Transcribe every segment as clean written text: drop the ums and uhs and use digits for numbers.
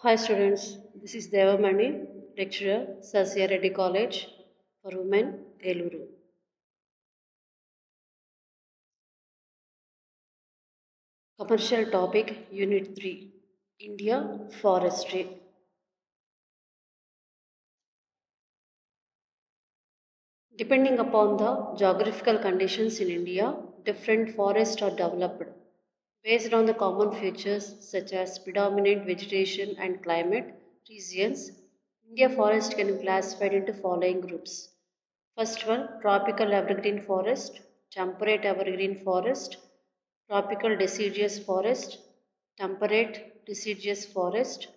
Hi students, this is Devamani, lecturer, Sasya Reddy College for Women, Eluru. Commercial topic, Unit 3, India Forestry. Depending upon the geographical conditions in India, different forests are developed. Based on the common features such as predominant vegetation and climate regions, India forest can be classified into following groups. First one, tropical evergreen forest, temperate evergreen forest, tropical deciduous forest, temperate deciduous forest,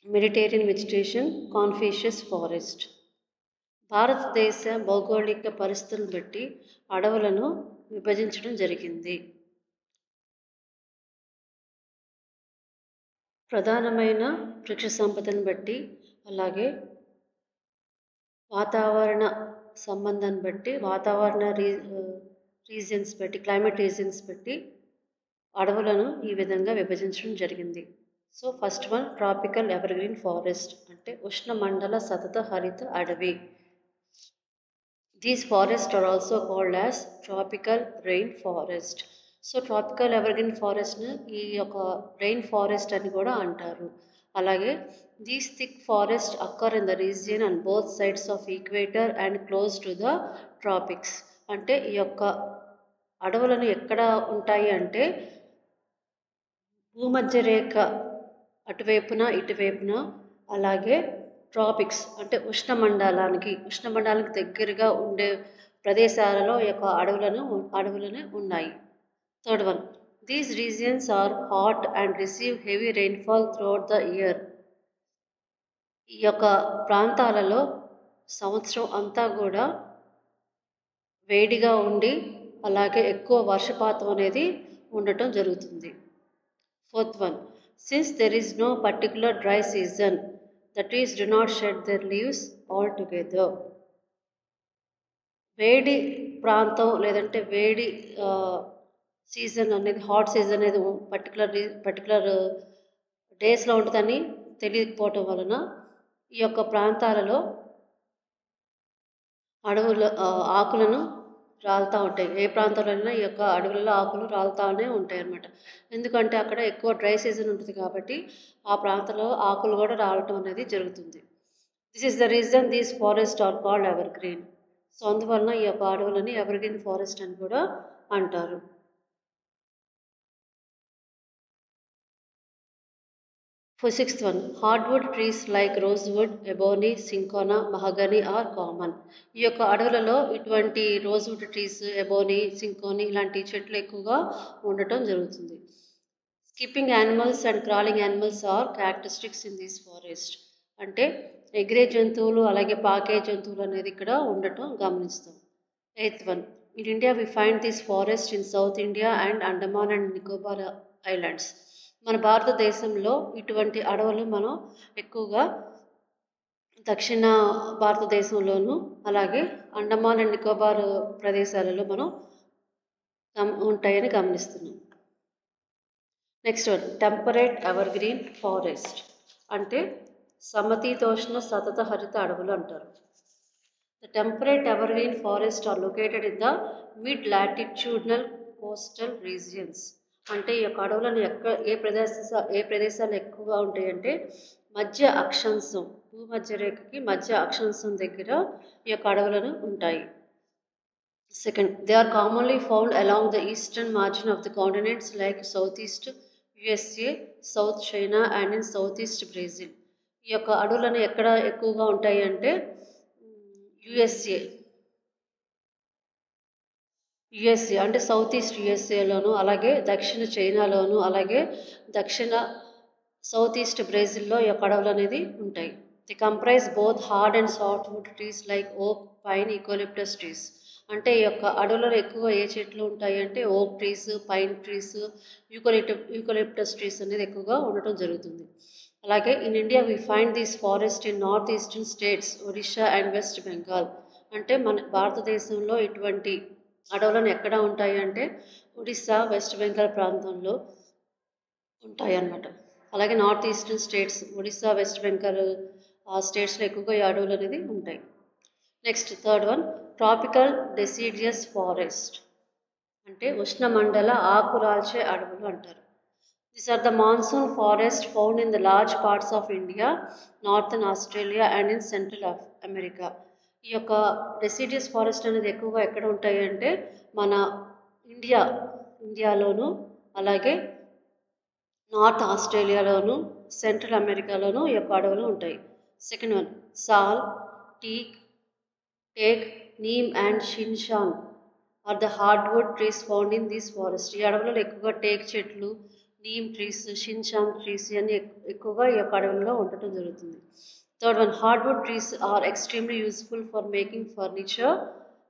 Mediterranean vegetation, coniferous forest. భారతదేశ భౌగోళిక పరిస్థితులను బట్టి అడవులను విభజించడం జరిగింది. ప్రధానమైన వృక్ష సంపదను బట్టి అలాగే వాతావరణ సంబంధాన్ని బట్టి వాతావరణ రీజన్స్ బట్టి క్లైమేట్ రీజన్స్ బట్టి అడవులను ఈ విధంగా విభజించడం జరిగింది. So first one tropical evergreen forest అంటే ఉష్ణమండల సతత హరిత అడవి. These forests are also called as tropical rain forest. So tropical evergreen ఫారెస్ట్ని ఈ యొక్క రెయిన్ ఫారెస్ట్ అని కూడా అంటారు. అలాగే these thick forest occur in the region and both sides of equator and close to the tropics. అంటే ఈ యొక్క అడవులను ఎక్కడ ఉంటాయి అంటే భూమధ్య రేఖ అటువైపున ఇటువైపున అలాగే ట్రాపిక్స్ అంటే ఉష్ణమండలానికి దగ్గరగా ఉండే ప్రదేశాలలో ఈ యొక్క అడవులను ఉన్నాయి. Third one, these regions or hot and receive heavy rainfall throughout the year. ఈ యొక్క ప్రాంతాలలో సంవత్సరం అంతా కూడా వేడిగా ఉండి అలాగే ఎక్కువ వర్షపాతం అనేది ఉండటం జరుగుతుంది. Fourth one, since there is no particular dry season, the trees do not shed their leaves altogether. వేడి ప్రాంతం లేదంటే వేడి సీజన్ అనేది హాట్ సీజన్ అనేది పర్టికులర్ డేస్లో ఉంటుందని తెలియకపోవటం వలన ఈ యొక్క ప్రాంతాలలో అడవుల ఆకులను రాలుతూ ఉంటాయి. ఏ ప్రాంతంలో ఈ యొక్క అడవులలో ఆకులు రాలుతూనే ఉంటాయి అన్నమాట. ఎందుకంటే అక్కడ ఎక్కువ డ్రై సీజన్ ఉంటుంది కాబట్టి ఆ ప్రాంతంలో ఆకులు కూడా రాలటం అనేది జరుగుతుంది. This is the reason these forest are called evergreen. So అందువలన ఈ యొక్క అడవులని ఎవర్ గ్రీన్ ఫారెస్ట్ అని కూడా అంటారు. For sixth one, hardwood trees like rosewood, ebony, cinchona, mahogany are common. ఈ యొక్క అడవులలో ఇటువంటి రోజ్వుడ్ ట్రీస్, ఎబోనీ, సింకోని ఇలాంటి చెట్లు ఎక్కువగా ఉండటం జరుగుతుంది. Skipping animals and crawling animals are characteristics in this forest. అంటే ఎగిరే జంతువులు అలాగే పాకే జంతువులు అనేది ఇక్కడ ఉండటం గమనిస్తాం. Eighth one, in India we find this forest in south India and Andaman and Nicobar islands. మన భారతదేశంలో ఇటువంటి అడవులు మనం ఎక్కువగా దక్షిణ భారతదేశంలోను అలాగే అండమాన్ అండ్ నికోబార్ ప్రదేశాలలో మనం ఉంటాయని గమనిస్తున్నాం. Next one, temperate evergreen forest అంటే సమశీతోష్ణ సతత హరిత అడవులు అంటారు. The temperate evergreen forests are located in the mid-latitudinal coastal regions. అంటే ఈ యొక్క అడవులను ఏ ప్రదేశాలు ఎక్కువగా ఉంటాయంటే మధ్య అక్షాంశం భూమధ్య రేఖకి మధ్య అక్షాంశం దగ్గర ఈ యొక్క అడవులను ఉంటాయి. Second, they are commonly found along the eastern margin of the continents like south east USA, south China and in south east Brazil. ఈ యొక్క అడవులను ఎక్కడ ఎక్కువగా ఉంటాయి అంటే యుఎస్ఏ అంటే సౌత్ ఈస్ట్ యుఎస్ఏలోను అలాగే దక్షిణ చైనాలోను అలాగే దక్షిణ సౌత్ ఈస్ట్ బ్రెజిల్లో ఈ యొక్క అడవులు అనేది ఉంటాయి. The comprise both hard and soft wood trees like ఓక్, పైన్, యూకలిప్టస్ ట్రీస్. అంటే ఈ యొక్క అడవులలో ఎక్కువ ఏ చెట్లు ఉంటాయి అంటే oak trees, pine trees, eucalyptus trees అనేది ఎక్కువగా ఉండటం జరుగుతుంది. అలాగే in India we find this forest in north eastern states Odisha and West Bengal. అంటే మన భారతదేశంలో ఇటువంటి అడవులను ఎక్కడ ఉంటాయి అంటే ఒడిస్సా, వెస్ట్ బెంగాల్ ప్రాంతంలో ఉంటాయి అన్నమాట. అలాగే north eastern states Odisha, west Bengal ఆ స్టేట్స్లో ఎక్కువగా ఈ అడవులు అనేది ఉంటాయి. Next third one tropical deciduous forest అంటే ఉష్ణమండల ఆకురాల్చే అడవులు అంటారు. These are the monsoon forests found in the large parts of India, northern Australia and in central America. ఈ యొక్క డెసిడియస్ ఫారెస్ట్ అనేది ఎక్కువగా ఎక్కడ ఉంటాయి అంటే మన ఇండియాలోను అలాగే నార్త్ ఆస్ట్రేలియాలోను సెంట్రల్ అమెరికాలోను ఈ యొక్క అడవులు ఉంటాయి. Second one sal, teak, teak, neem and shisham are the hardwood trees found in this forest. ఈ అడవులలో ఎక్కువగా టేక్ చెట్లు, నీమ్ ట్రీస్, షిన్షాన్ ట్రీస్ ఇవన్నీ ఎక్కువగా ఈ యొక్క అడవుల్లో ఉండటం జరుగుతుంది. Third one hardwood trees are extremely useful for making furniture,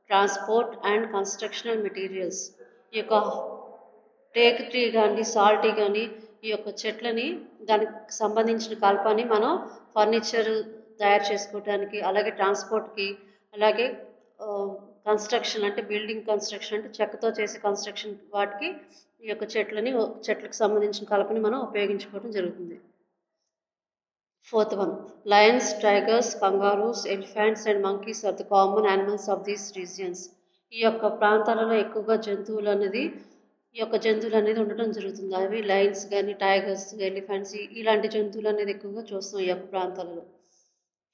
transport and constructional materials. ఈ యొక్క టేక్ ట్రీ కానీ సాల్ టీ కానీ ఈ యొక్క చెట్లని దానికి సంబంధించిన కలపని మనం ఫర్నిచర్ తయారు చేసుకోవడానికి అలాగే ట్రాన్స్పోర్ట్కి అలాగే కన్స్ట్రక్షన్ అంటే బిల్డింగ్ కన్స్ట్రక్షన్ అంటే చెక్కతో చేసే కన్స్ట్రక్షన్ వాటికి ఈ యొక్క చెట్లకు సంబంధించిన కలపని మనం ఉపయోగించుకోవడం జరుగుతుంది. Fourth one lions, tigers, kangaroos, elephants and monkeys are the common animals of these regions. ఈ యొక్క ప్రాంతాలలో ఎక్కువగా జంతువులు అనేది ఉండటం జరుగుతుంది. అవి లయన్స్ కానీ టైగర్స్, ఎలిఫెంట్స్ ఇలాంటి జంతువులు అనేది ఎక్కువగా చూస్తాం ఈ యొక్క ప్రాంతాలలో.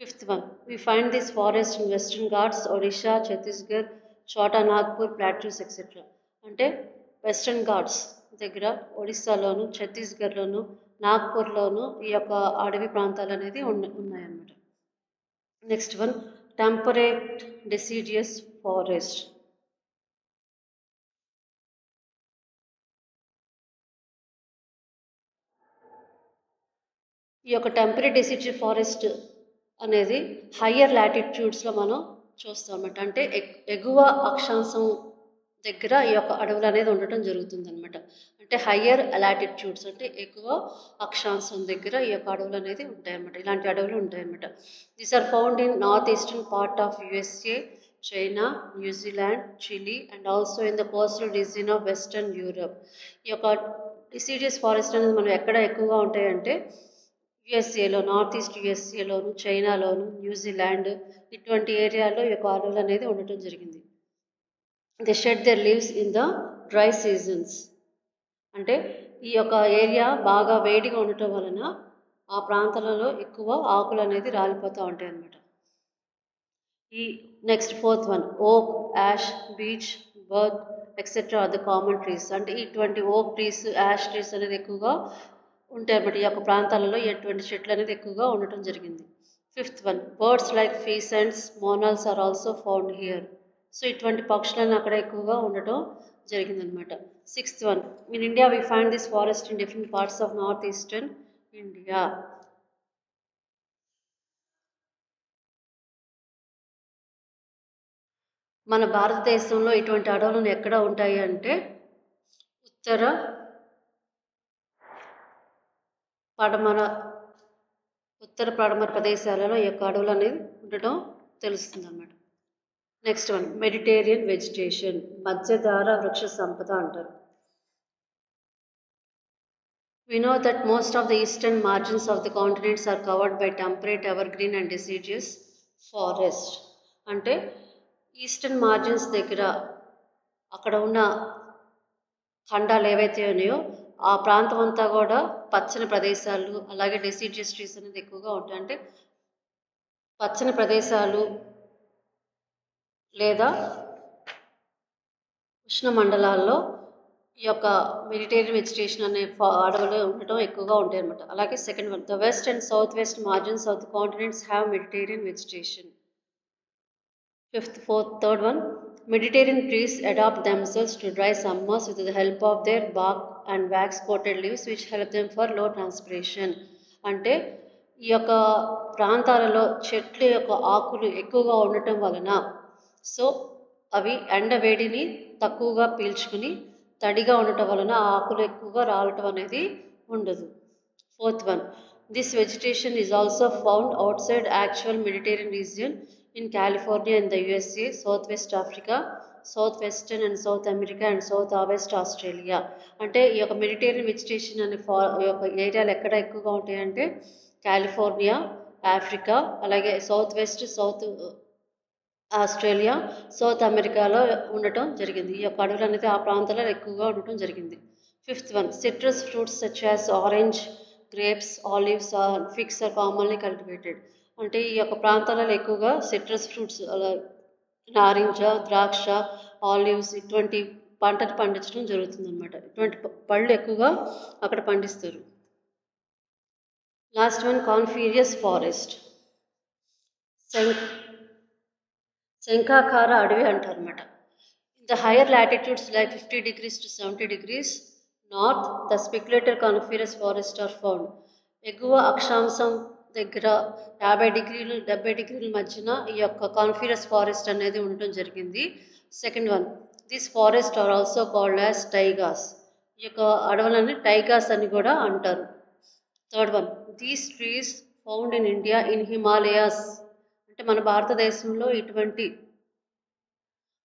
Fifth one we find this forest in Western Ghats, Odisha, Chhattisgarh, Chota Nagpur, plateaus etcetera. అంటే వెస్టర్న్ ఘాట్స్ దగ్గర ఒడిస్సాలోను, ఛత్తీస్గఢ్లోను, నాగ్పూర్లోను ఈ యొక్క అడవి ప్రాంతాలు అనేది ఉన్నాయన్నమాట. Next one temperate deciduous forest. ఈ యొక్క టెంపరేట్ డెసిడియస్ ఫారెస్ట్ అనేది హయ్యర్ లాటిట్యూడ్స్లో మనం చూస్తాం అన్నమాట. అంటే ఎగువ అక్షాంశం దగ్గర ఈ యొక్క అడవులు అనేది ఉండటం జరుగుతుంది అనమాట. అంటే హయ్యర్ లాటిట్యూడ్స్ అంటే ఎక్కువ అక్షాంశం దగ్గర ఈ యొక్క అడవులు అనేది ఉంటాయన్నమాట. ఇలాంటి అడవులు ఉంటాయన్నమాట. These are found in north eastern part of USA, China, New Zealand, Chile and also in the coastal region of western Europe. ఈ యొక్క డెసిడియస్ ఫారెస్ట్ అనేది మనం ఎక్కడ ఎక్కువగా ఉంటాయంటే యుఎస్ఏలో, నార్త్ ఈస్ట్ యుఎస్ఏలోను, చైనాలోను, న్యూజిలాండ్ ఇటువంటి ఏరియాలో ఈ యొక్క అడవులు అనేది ఉండటం జరిగింది. They shed their leaves in the dry seasons. అంటే ఈ యొక్క ఏరియా బాగా వేడిగా ఉండటం వలన ఆ ప్రాంతాలలో ఎక్కువ ఆకులు అనేది రాలిపోతూ ఉంటాయి అన్నమాట. ఈ next fourth one oak, ash, beech, birch etcetera are the common trees. అంటే ఇటువంటి ఓక్ ట్రీస్, యాష్ ట్రీస్ అనేది ఎక్కువగా ఉంటాయి అన్నమాట. ఈ యొక్క ప్రాంతాలలో ఎటువంటి చెట్లు అనేది ఎక్కువగా ఉండటం జరిగింది. Fifth one birds like pheasants, monals are also found here. So ఇటువంటి పక్షులను అక్కడ ఎక్కువగా ఉండటం జరిగిందనమాట. Sixth one in India we find this forest in different parts of north eastern India. మన భారతదేశంలో ఇటువంటి అడవులను ఎక్కడ ఉంటాయి అంటే ఉత్తర పడమర ప్రదేశాలలో ఈ యొక్క అడవులు అనేది ఉండటం తెలుస్తుంది అన్నమాట. నెక్స్ట్ వన్ మెడిటేరియన్ వెజిటేషన్, మధ్యధార వృక్ష సంపద అంటారు. We know that most of the eastern margins of the continents are covered by temperate evergreen and deciduous forest. అంటే ఈస్టర్న్ మార్జిన్స్ దగ్గర అక్కడ ఉన్న ఖండాలు ఏవైతే ఉన్నాయో ఆ ప్రాంతం అంతా కూడా పచ్చని ప్రదేశాలు అలాగే డెసిడియస్ ట్రీస్ అనేది ఎక్కువగా ఉంటాయి. అంటే పచ్చని ప్రదేశాలు లేదా ఉష్ణ మండలాల్లో ఈ యొక్క మెడిటేరియన్ వెజిటేషన్ అనే అడవులు ఉండటం ఎక్కువగా ఉంటాయి అన్నమాట. అలాగే second one the west and south west margins of the continents have Mediterranean vegetation. Third one, Mediterranean trees adapt themselves to dry summers with the help of their bark and wax-coated leaves which help them for low transpiration. అంటే ఈ యొక్క ప్రాంతాలలో చెట్ల యొక్క ఆకులు ఎక్కువగా ఉండటం వలన అవి ఎండ వేడిని తక్కువగా పీల్చుకుని తడిగా ఉండటం వలన ఆకులు ఎక్కువగా రాలటం అనేది ఉండదు. Fourth one, this vegetation is also found outside actual Mediterranean region in California in the USA, Southwest Africa, south western and south America and south west Australia. అంటే ఈ యొక్క మెడిటేరియన్ వెజిటేషన్ అనే ఈ యొక్క ఏరియాలు ఎక్కడ ఎక్కువగా ఉంటాయంటే కాలిఫోర్నియా, ఆఫ్రికా, అలాగే south west, south Australia, south అమెరికాలో ఉండటం జరిగింది. ఈ యొక్క అడవులు అనేది ఆ ప్రాంతాల్లో ఎక్కువగా ఉండటం జరిగింది. Fifth one, citrus fruits such as orange, grapes, olives, figs are commonly cultivated. అంటే ఈ యొక్క ప్రాంతాలలో ఎక్కువగా సిట్రస్ ఫ్రూట్స్, నారింజ, ద్రాక్ష, ఆలివ్స్ ఇటువంటి పంటను పండించడం జరుగుతుంది అనమాట. ఇటువంటి పళ్ళు ఎక్కువగా అక్కడ పండిస్తారు. Last one, coniferous forest. శంఖాకార అడవి అంటారు అనమాట. In the higher latitudes like 50 degrees to 70 degrees north the speculator coniferous forest are found. ఎగువ అక్షాంశం దగ్గర 50 డిగ్రీలు 70 డిగ్రీల మధ్యన ఈ యొక్క కాన్ఫీరియస్ ఫారెస్ట్ అనేది ఉండటం జరిగింది. Second one, this forest are also called as taigas. ఈ యొక్క అడవులని టైగాస్ అని కూడా అంటారు. Third one, these trees found in India in Himalayas. అంటే మన భారతదేశంలో ఇటువంటి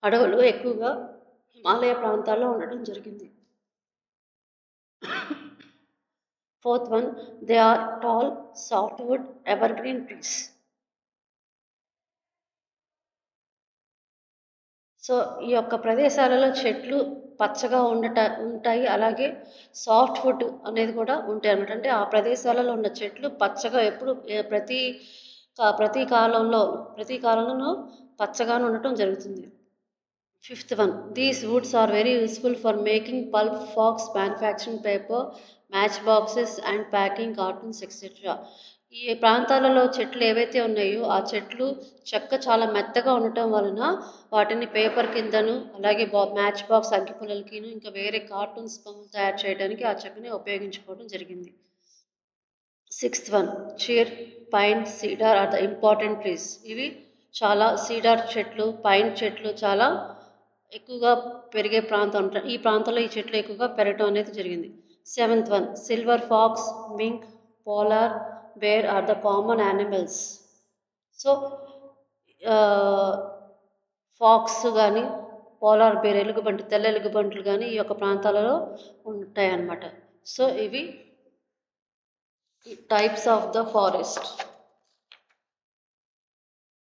అడవులు ఎక్కువగా హిమాలయ ప్రాంతాల్లో ఉండడం జరిగింది. Fourth one, they are tall softwood evergreen trees. So ఈ యొక్క ప్రదేశాలలో చెట్లు పచ్చగా ఉంటాయి, అలాగే సాఫ్ట్వుడ్ అనేది కూడా ఉంటాయి అన్నమాట. అంటే ఆ ప్రదేశాలలో ఉన్న చెట్లు పచ్చగా ఎప్పుడు ప్రతి కాలంలోనూ పచ్చగానే ఉండటం జరుగుతుంది. Fifth one, these woods are very useful for making pulp, fox, manufacturing paper, match boxes and packing cartoons etcetera. ఈ ప్రాంతాలలో చెట్లు ఏవైతే ఉన్నాయో ఆ చెట్లు చెక్క చాలా మెత్తగా ఉండటం వలన వాటిని పేపర్ కిందను, అలాగే మ్యాచ్ బాక్స్ అగ్గిపుల్లలకిను, ఇంకా వేరే కార్టూన్స్ బొమ్మలు తయారు చేయడానికి ఆ చెక్కని ఉపయోగించుకోవడం జరిగింది. Sixth one, chir, pine, cedar are the important trees. ఇవి చాలా సీడార్ చెట్లు, పైన్ చెట్లు చాలా ఎక్కువగా పెరిగే ప్రాంతం. ఈ ప్రాంతంలో ఈ చెట్లు ఎక్కువగా పెరగడం అనేది జరిగింది. Seventh one, silver fox, mink, polar bear are the common animals. So fox కానీ, పోలార్ బేర్ ఎలుగుబంటి, తెల్ల ఎలుగుబంట్లు కానీ ఈ యొక్క ప్రాంతాలలో ఉంటాయి అన్నమాట. సో ఇవి టైప్స్ ఆఫ్ ద ఫారెస్ట్.